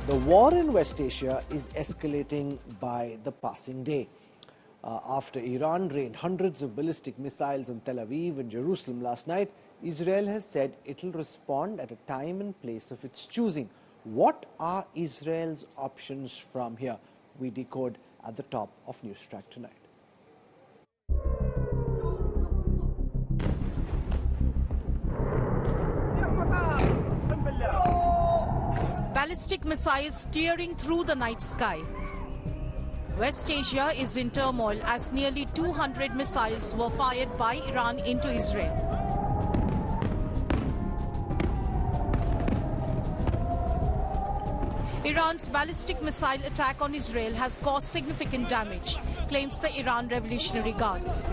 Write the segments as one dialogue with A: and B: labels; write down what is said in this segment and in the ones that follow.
A: The war in West Asia is escalating by the passing day. After Iran rained hundreds of ballistic missiles on Tel Aviv and Jerusalem last night, Israel has said it will respond at a time and place of its choosing. What are Israel's options from here? We decode at the top of News Track tonight.
B: Ballistic missiles tearing through the night sky. West Asia is in turmoil as nearly 200 missiles were fired by Iran into Israel. Iran's ballistic missile attack on Israel has caused significant damage, claims the Iranian Revolutionary Guards.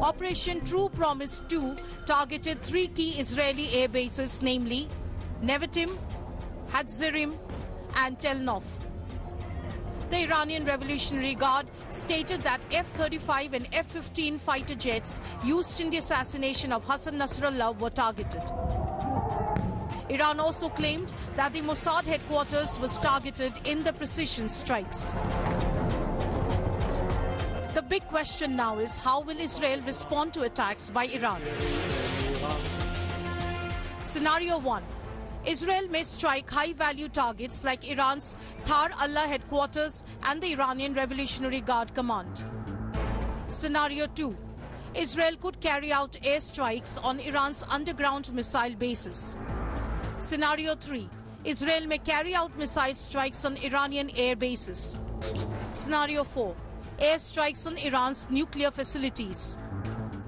B: Operation True Promise 2 targeted 3 key Israeli air bases, namely Nevatim, Hatzerim and Tel Aviv. The Iranian Revolutionary Guard stated that F-35 and F-15 fighter jets used in the assassination of Hassan Nasrallah were targeted. Iran also claimed that the Mossad headquarters was targeted in the precision strikes. The big question now is, how will Israel respond to attacks by Iran? Scenario 1. Israel may strike high-value targets like Iran's Tar Allah headquarters and the Iranian Revolutionary Guard command. Scenario 2. Israel could carry out airstrikes on Iran's underground missile bases. Scenario 3. Israel may carry out missile strikes on Iranian air bases. Scenario 4. Airstrikes on Iran's nuclear facilities.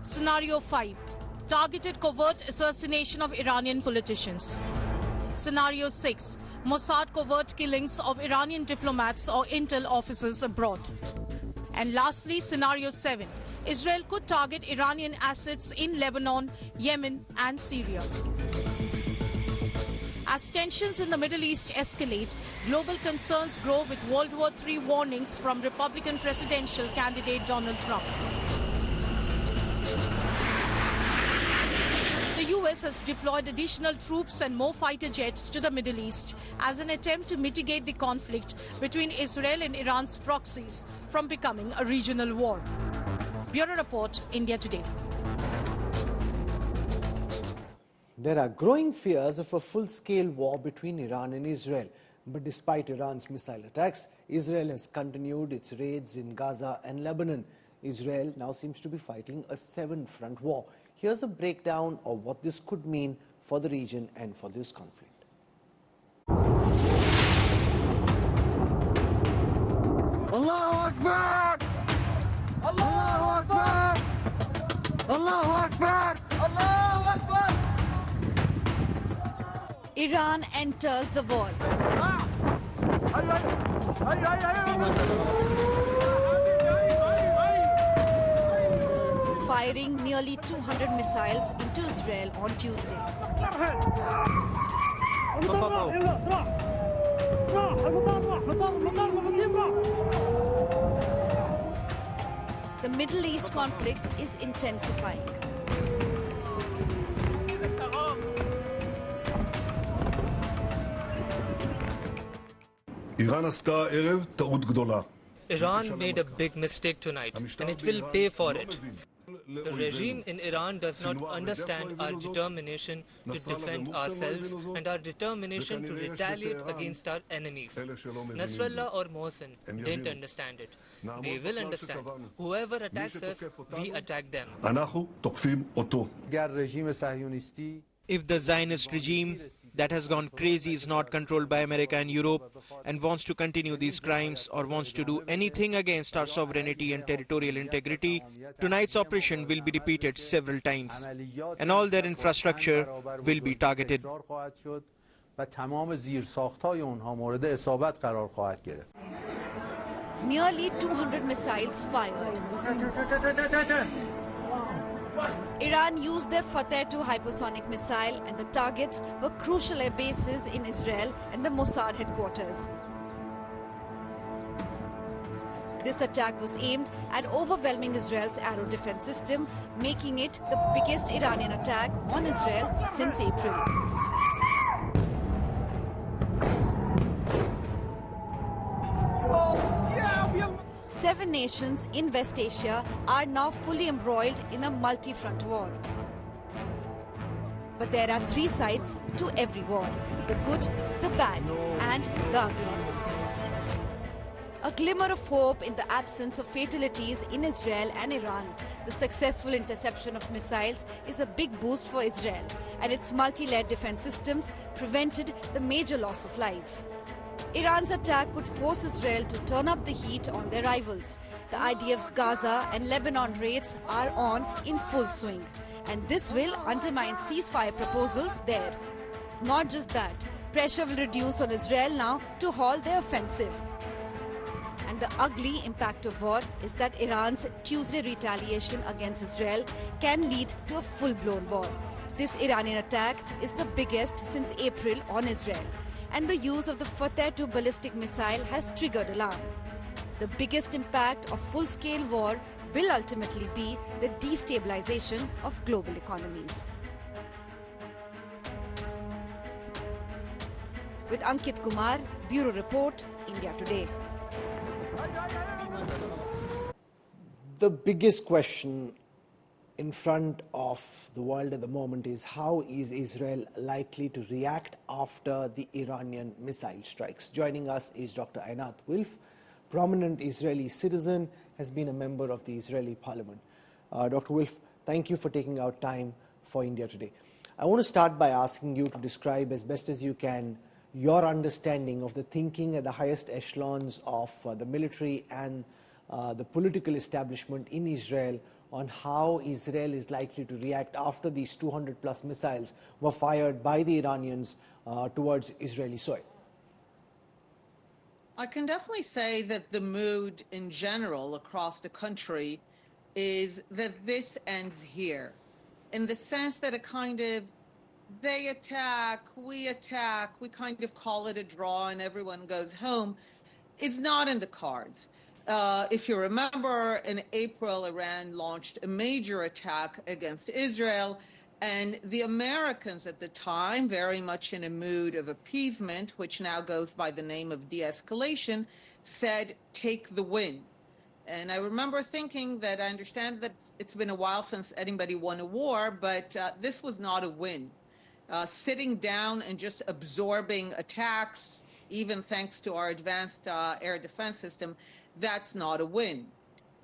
B: Scenario 5. Targeted covert assassination of Iranian politicians. Scenario 6. Mossad covert killings of Iranian diplomats or intel officers abroad. And lastly, Scenario 7. Israel could target Iranian assets in Lebanon, Yemen and Syria. As tensions in the Middle East escalate, global concerns grow with World War III warnings from Republican presidential candidate Donald Trump. The US has deployed additional troops and more fighter jets to the Middle East as an attempt to mitigate the conflict between Israel and Iran's proxies from becoming a regional war. Bureau Report, India Today.
A: There are growing fears of a full-scale war between Iran and Israel. But despite Iran's missile attacks, Israel has continued its raids in Gaza and Lebanon. Israel now seems to be fighting a 7-front war. Here's a breakdown of what this could mean for the region and for this conflict.
C: Allahu Akbar! Allahu Akbar! Allahu Akbar! Allahu Akbar!
D: Iran enters the war. Firing nearly 200 missiles into Israel on Tuesday. The Middle East conflict is intensifying.
E: Iran made a big mistake tonight, and it will pay for it. The regime in Iran does not understand our determination to defend ourselves and our determination to retaliate against our enemies. Nasrallah or Mossad didn't understand it. They will understand. Whoever attacks us, we attack them.
F: If the Zionist regime that has gone crazy is not controlled by America and Europe and wants to continue these crimes or wants to do anything against our sovereignty and territorial integrity, tonight's operation will be repeated several times and all their infrastructure will be targeted.
D: Nearly 200 missiles fired. Iran used their Fateh 2 hypersonic missile, and the targets were crucial air bases in Israel and the Mossad headquarters. This attack was aimed at overwhelming Israel's arrow defense system, making it the biggest Iranian attack on Israel since April. Seven nations in West Asia are now fully embroiled in a multi-front war. But there are three sides to every war: the good, the bad, and the ugly. A glimmer of hope in the absence of fatalities in Israel and Iran. The successful interception of missiles is a big boost for Israel, and its multi-layered defense systems prevented the major loss of life. Iran's attack could force Israel to turn up the heat on their rivals. The IDF's Gaza and Lebanon raids are on in full swing, and this will undermine ceasefire proposals there. Not just that, pressure will reduce on Israel now to halt their offensive. And the ugly impact of war is that Iran's Tuesday retaliation against Israel can lead to a full-blown war. This Iranian attack is the biggest since April on Israel, and the use of the Fateh-2 ballistic missile has triggered alarm. The biggest impact of full-scale war will ultimately be the destabilization of global economies. With Ankit Kumar, Bureau Report, India Today.
A: The biggest question in front of the world at the moment is how is Israel likely to react after the Iranian missile strikes? Joining us is Dr. Einat Wilf, prominent Israeli citizen, has been a member of the Israeli parliament. Dr. Wilf, thank you for taking out time for India Today. I want to start by asking you to describe as best as you can your understanding of the thinking at the highest echelons of the military and the political establishment in Israel on how Israel is likely to react after these 200-plus missiles were fired by the Iranians towards Israeli soil.
G: I can definitely say that the mood in general across the country is that this ends here, in the sense that they attack, we kind of call it a draw and everyone goes home, is not in the cards. If you remember, in April, Iran launched a major attack against Israel, and the Americans at the time, very much in a mood of appeasement, which now goes by the name of de-escalation, said, take the win. And I remember thinking that I understand that it's been a while since anybody won a war, but this was not a win. Sitting down and just absorbing attacks, even thanks to our advanced air defense system, that's not a win.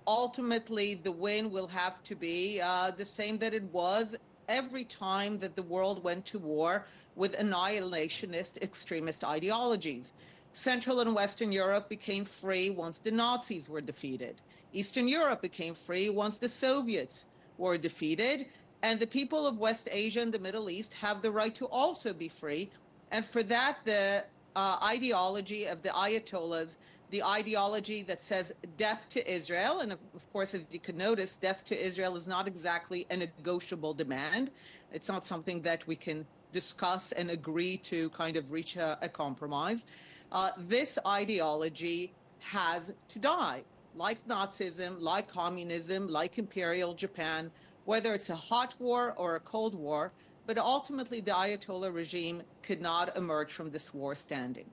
G: Ultimately, the win will have to be the same that it was every time that the world went to war with annihilationist extremist ideologies. Central and Western Europe became free once the Nazis were defeated. Eastern Europe became free once the Soviets were defeated. And the people of West Asia and the Middle East have the right to also be free. And for that, the ideology of the Ayatollahs, the ideology that says death to Israel, and of course, as you can notice, death to Israel is not exactly a negotiable demand. It's not something that we can discuss and agree to kind of reach a compromise. This ideology has to die, like Nazism, like communism, like Imperial Japan, whether it's a hot war or a cold war, but ultimately the Ayatollah regime could not emerge from this war standing.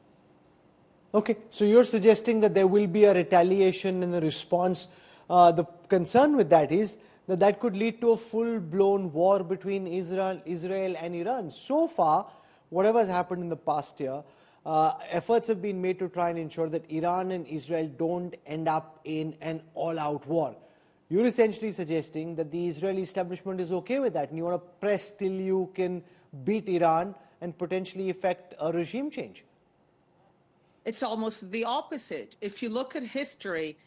A: Okay, so you're suggesting that there will be a retaliation in the response. The concern with that is that that could lead to a full-blown war between Israel and Iran. So far, whatever has happened in the past year, efforts have been made to try and ensure that Iran and Israel don't end up in an all-out war. You're essentially suggesting that the Israeli establishment is okay with that, and you want to press till you can beat Iran and potentially effect a regime change.
G: It's almost the opposite. If you look at history,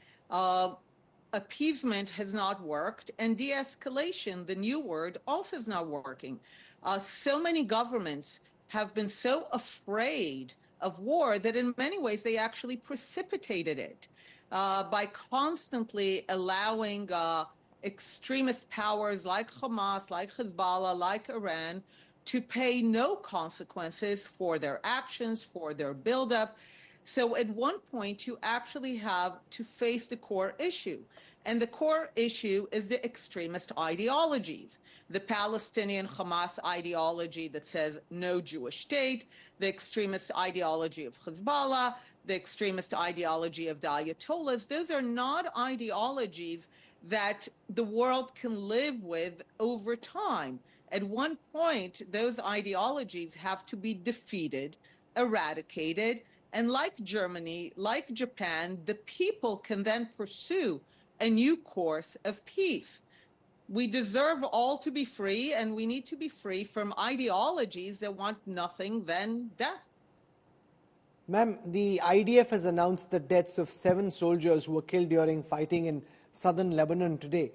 G: appeasement has not worked, and de-escalation, the new word, also is not working. So many governments have been so afraid of war that in many ways they actually precipitated it. By constantly allowing extremist powers like Hamas, like Hezbollah, like Iran, to pay no consequences for their actions, for their buildup. So at one point, you actually have to face the core issue. And the core issue is the extremist ideologies. The Palestinian Hamas ideology that says no Jewish state, the extremist ideology of Hezbollah, the extremist ideology of the Ayatollahs. Those are not ideologies that the world can live with over time. At one point, those ideologies have to be defeated, eradicated, and like Germany, like Japan, the people can then pursue a new course of peace. We deserve all to be free, and we need to be free from ideologies that want nothing than death.
A: Ma'am, the IDF has announced the deaths of 7 soldiers who were killed during fighting in southern Lebanon today.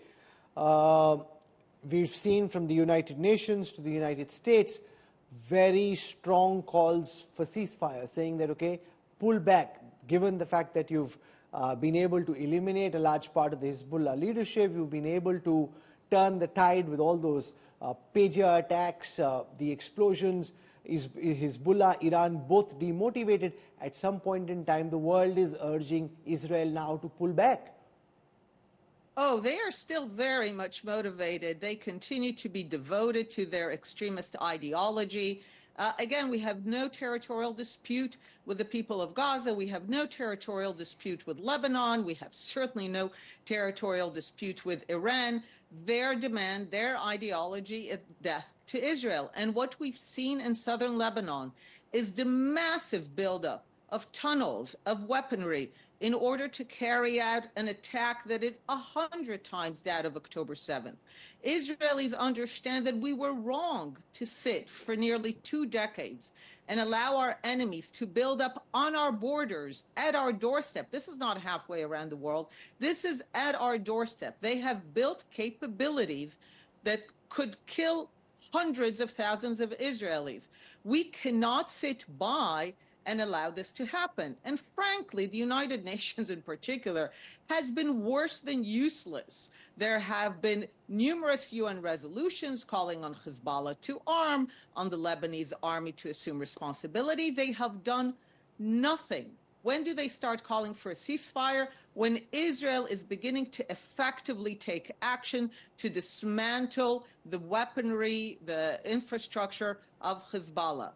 A: We've seen from the United Nations to the United States very strong calls for ceasefire, saying that, okay, pull back, given the fact that you've been able to eliminate a large part of the Hezbollah leadership, you've been able to turn the tide with all those pager attacks, the explosions. Is Hezbollah, Iran both demotivated? At some point in time, the world is urging Israel now to pull back.
G: Oh, they are still very much motivated. They continue to be devoted to their extremist ideology. Again, we have no territorial dispute with the people of Gaza. We have no territorial dispute with Lebanon. We have certainly no territorial dispute with Iran. Their demand, their ideology is death to Israel. And what we've seen in southern Lebanon is the massive buildup of tunnels, of weaponry, in order to carry out an attack that is 100 times that of October 7th. Israelis understand that we were wrong to sit for nearly 2 decades and allow our enemies to build up on our borders, at our doorstep. This is not halfway around the world. This is at our doorstep. They have built capabilities that could kill hundreds of thousands of Israelis. We cannot sit by and allow this to happen. And frankly, the United Nations in particular has been worse than useless. There have been numerous UN resolutions calling on Hezbollah to arm, on the Lebanese army to assume responsibility. They have done nothing. When do they start calling for a ceasefire? When Israel is beginning to effectively take action to dismantle the weaponry, the infrastructure of Hezbollah.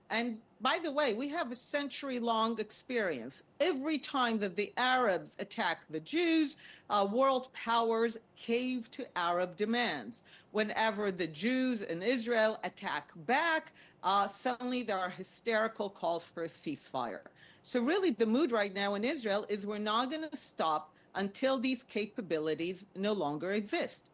G: And by the way, we have a century-long experience. Every time that the Arabs attack the Jews, world powers cave to Arab demands. Whenever the Jews in Israel attack back, suddenly there are hysterical calls for a ceasefire. So really the mood right now in Israel is we're not going to stop until these capabilities no longer exist.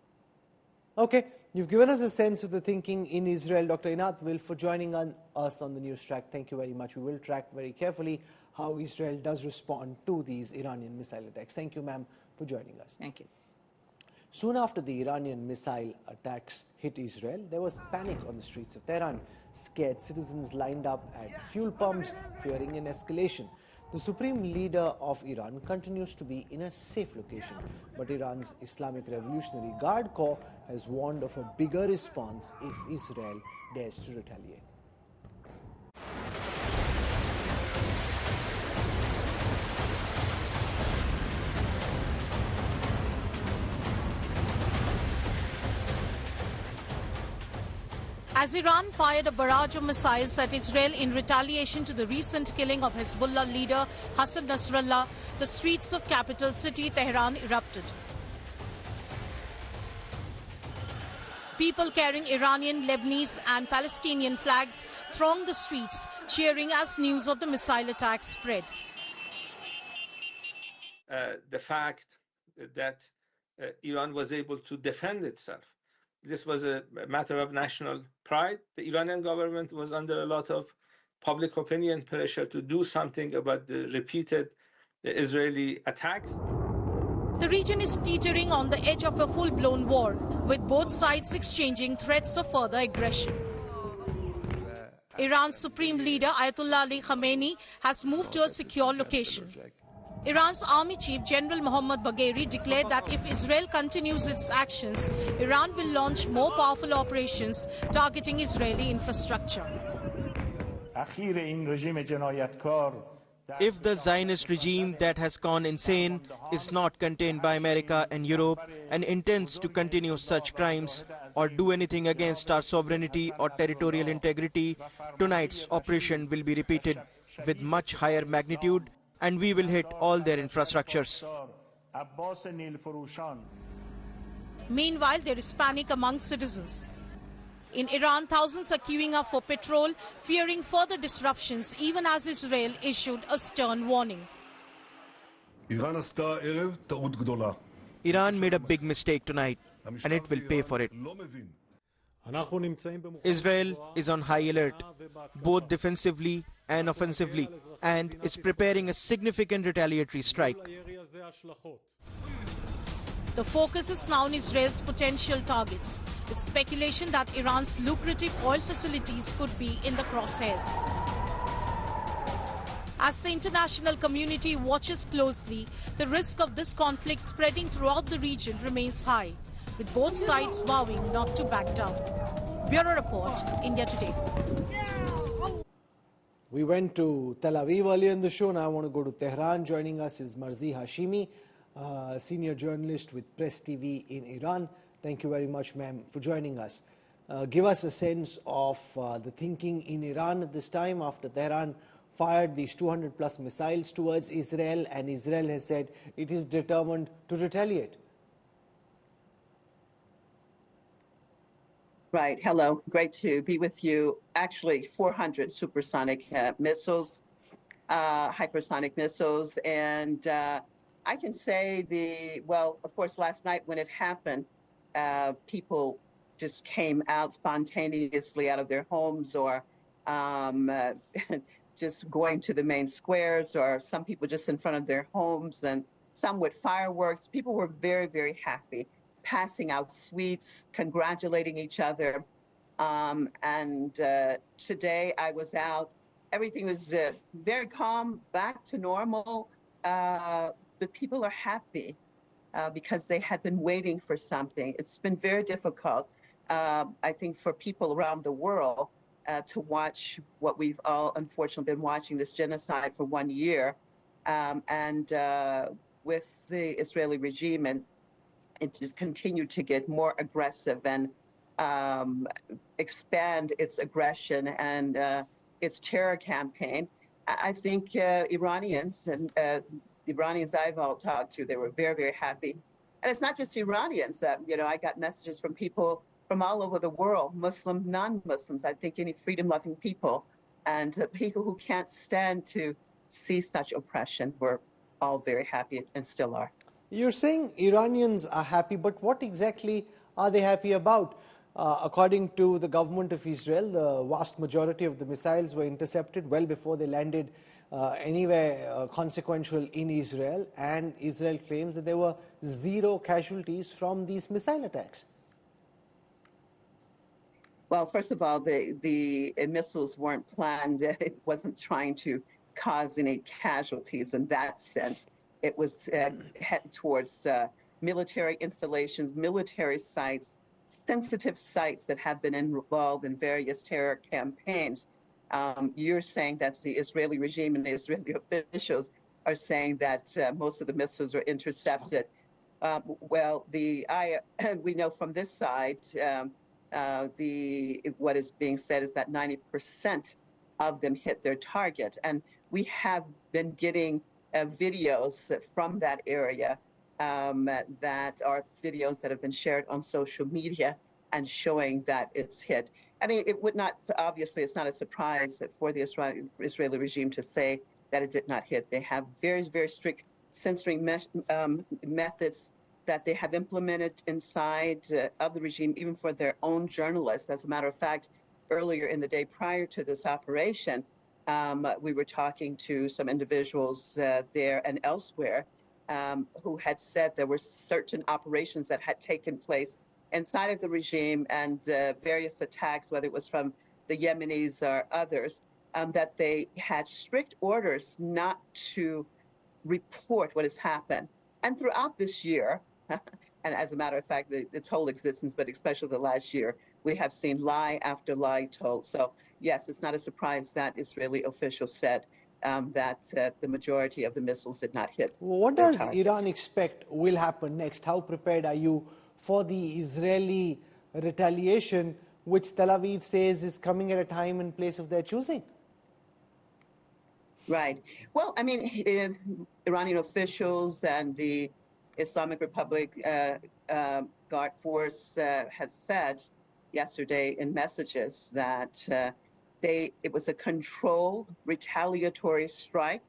A: Okay, you've given us a sense of the thinking in Israel. Dr. Einat Wilf, for joining us on the news track. Thank you very much. We will track very carefully how Israel does respond to these Iranian missile attacks. Thank you, ma'am, for joining us.
G: Thank you.
A: Soon after the Iranian missile attacks hit Israel, there was panic on the streets of Tehran. Scared citizens lined up at fuel pumps, fearing an escalation. The supreme leader of Iran continues to be in a safe location, but Iran's Islamic Revolutionary Guard Corps has warned of a bigger response if Israel dares to retaliate.
B: As Iran fired a barrage of missiles at Israel in retaliation to the recent killing of Hezbollah leader Hassan Nasrallah, the streets of capital city Tehran erupted. People carrying Iranian, Lebanese and Palestinian flags thronged the streets, cheering as news of the missile attacks spread.
H: The fact that Iran was able to defend itself. This was a matter of national pride. The Iranian government was under a lot of public opinion pressure to do something about the repeated Israeli attacks.
B: The region is teetering on the edge of a full-blown war, with both sides exchanging threats of further aggression. Iran's supreme leader, Ayatollah Ali Khamenei, has moved to a secure location. Iran's Army Chief General Mohammad Bagheri declared that if Israel continues its actions, Iran will launch more powerful operations targeting Israeli infrastructure.
I: اخیر این رژیم جنایتکار
F: If the Zionist regime that has gone insane is not contained by America and Europe and intends to continue such crimes or do anything against our sovereignty or territorial integrity, tonight's operation will be repeated with much higher magnitude and we will hit all their infrastructures.
B: Meanwhile, there is panic among citizens. In Iran, thousands are queuing up for petrol, fearing further disruptions, even as Israel issued a stern warning.
F: Iran made a big mistake tonight, and it will pay for it. Israel is on high alert, both defensively and offensively, and is preparing a significant retaliatory strike.
B: The focus is now on Israel's potential targets, with speculation that Iran's lucrative oil facilities could be in the crosshairs. As the international community watches closely, the risk of this conflict spreading throughout the region remains high, with both sides vowing not to back down. Bureau Report, India Today.
A: We went to Tel Aviv earlier in the show. Now I want to go to Tehran. Joining us is Marzi Hashimi, senior journalist with Press TV in Iran. Thank you very much, ma'am, for joining us. Give us a sense of the thinking in Iran at this time after Tehran fired these 200+ missiles towards Israel, and Israel has said it is determined to retaliate.
I: Right. Hello. Great to be with you. Actually, 400 supersonic missiles, hypersonic missiles. And I can say well, of course, last night when it happened, people just came out spontaneously out of their homes or just going to the main squares, or some people just in front of their homes, and some with fireworks. People were very, very happy, passing out sweets, congratulating each other. And today I was out. Everything was very calm, back to normal. The people are happy because they had been waiting for something. It's been very difficult, I think, for people around the world to watch what we've all unfortunately been watching, this genocide for 1 year. And with the Israeli regime, and it just continued to get more aggressive and expand its aggression and its terror campaign. I think Iranians and the Iranians I've all talked to, they were very, very happy. And it's not just Iranians. You know, I got messages from people from all over the world, Muslim, non-Muslims, I think any freedom-loving people, and people who can't stand to see such oppression were all very happy and still are.
A: You're saying Iranians are happy, but what exactly are they happy about? According to the government of Israel, the vast majority of the missiles were intercepted well before they landed anywhere consequential in Israel, and Israel claims that there were 0 casualties from these missile attacks.
I: Well, first of all, the missiles weren't planned. It wasn't trying to cause any casualties in that sense. It was headed towards military installations, military sites, sensitive sites that have been involved in various terror campaigns. You're saying that the Israeli regime and the Israeli officials are saying that most of the missiles were intercepted. Well, we know from this side, what is being said is that 90% of them hit their target. And we have been getting videos from that area that are videos that have been shared on social media and showing that it's hit. I mean, it would not, obviously, it's not a surprise for the Israeli regime to say that it did not hit. They have very, very strict censoring methods that they have implemented inside of the regime, even for their own journalists. As a matter of fact, earlier in the day prior to this operation, we were talking to some individuals there and elsewhere who had said there were certain operations that had taken place inside of the regime and various attacks, whether it was from the Yemenis or others, that they had strict orders not to report what has happened. And throughout this year, and as a matter of fact, its whole existence, but especially the last year, we have seen lie after lie told. So yes, it's not a surprise that Israeli officials said that the majority of the missiles did not hit.
A: What
I: their
A: does
I: target.
A: Iran expect will happen next? How prepared are you for the Israeli retaliation, which Tel Aviv says is coming at a time and place of their choosing?
I: Right. Well, I mean, Iranian officials and the Islamic Republic Guard Force have said yesterday in messages that it was a controlled retaliatory strike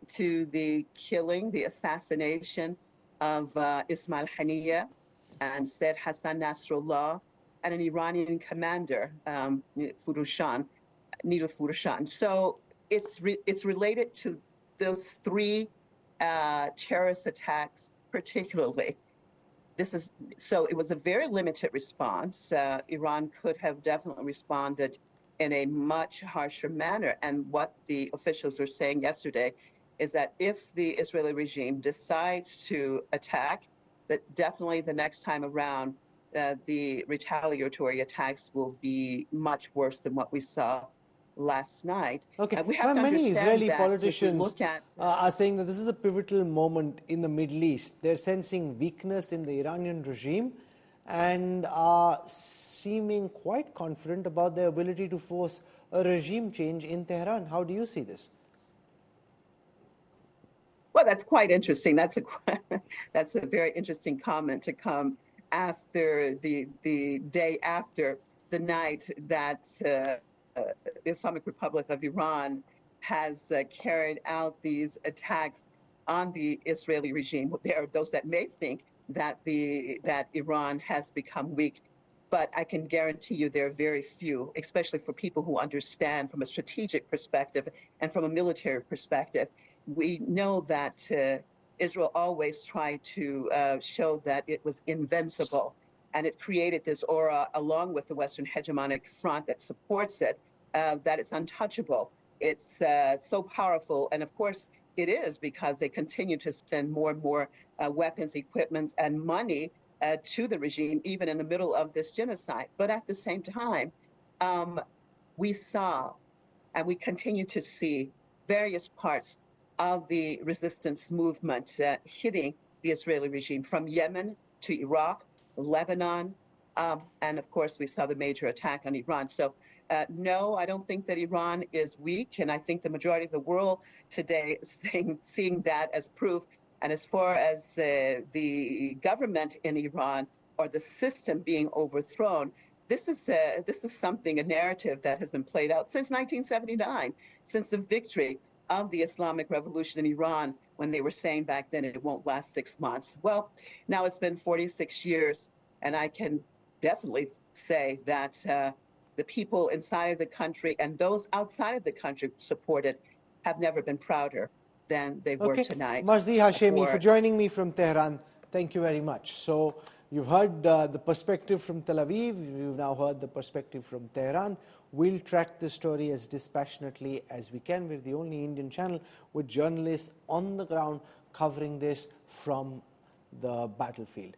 I: to the killing, the assassination of Ismail Haniyeh and Said Hassan Nasrallah and an Iranian commander, Nilu Furushan. So it's related to those three terrorist attacks particularly. So it was a very limited response. Iran could have definitely responded in a much harsher manner. And what the officials were saying yesterday is that if the Israeli regime decides to attack, that definitely the next time around, the retaliatory attacks will be much worse than what we saw last night.
A: Okay,
I: we have to
A: many
I: understand
A: Israeli
I: that
A: politicians are saying that this is a pivotal moment in the Middle East. They're sensing weakness in the Iranian regime and are seeming quite confident about their ability to force a regime change in Tehran. How do you see this?
I: Well, that's quite interesting. That's a very interesting comment to come after the day after the night that the Islamic Republic of Iran has carried out these attacks on the Israeli regime. There are those that may think that Iran has become weak, but I can guarantee you there are very few, especially for people who understand from a strategic perspective and from a military perspective. We know that Israel always tried to show that it was invincible, and it created this aura along with the Western hegemonic front that supports it, that it's untouchable. It's so powerful, and of course it is because they continue to send more and more weapons, equipment, and money to the regime, even in the middle of this genocide. But at the same time, we saw and we continue to see various parts of the resistance movement hitting the Israeli regime, from Yemen to Iraq, Lebanon, and of course we saw the major attack on Iran. So no, I don't think that Iran is weak, and I think the majority of the world today is seeing that as proof. And as far as the government in Iran or the system being overthrown, this is something, a narrative that has been played out since 1979, since the victory of the Islamic Revolution in Iran, when they were saying back then it won't last 6 months. Well, now it's been 46 years, and I can definitely say that the people inside of the country and those outside of the country supported have never been prouder than they were tonight.
A: Marzi Hashemi, for joining me from Tehran, thank you very much. So you've heard the perspective from Tel Aviv, you've now heard the perspective from Tehran. We'll track this story as dispassionately as we can. We're the only Indian channel with journalists on the ground covering this from the battlefield.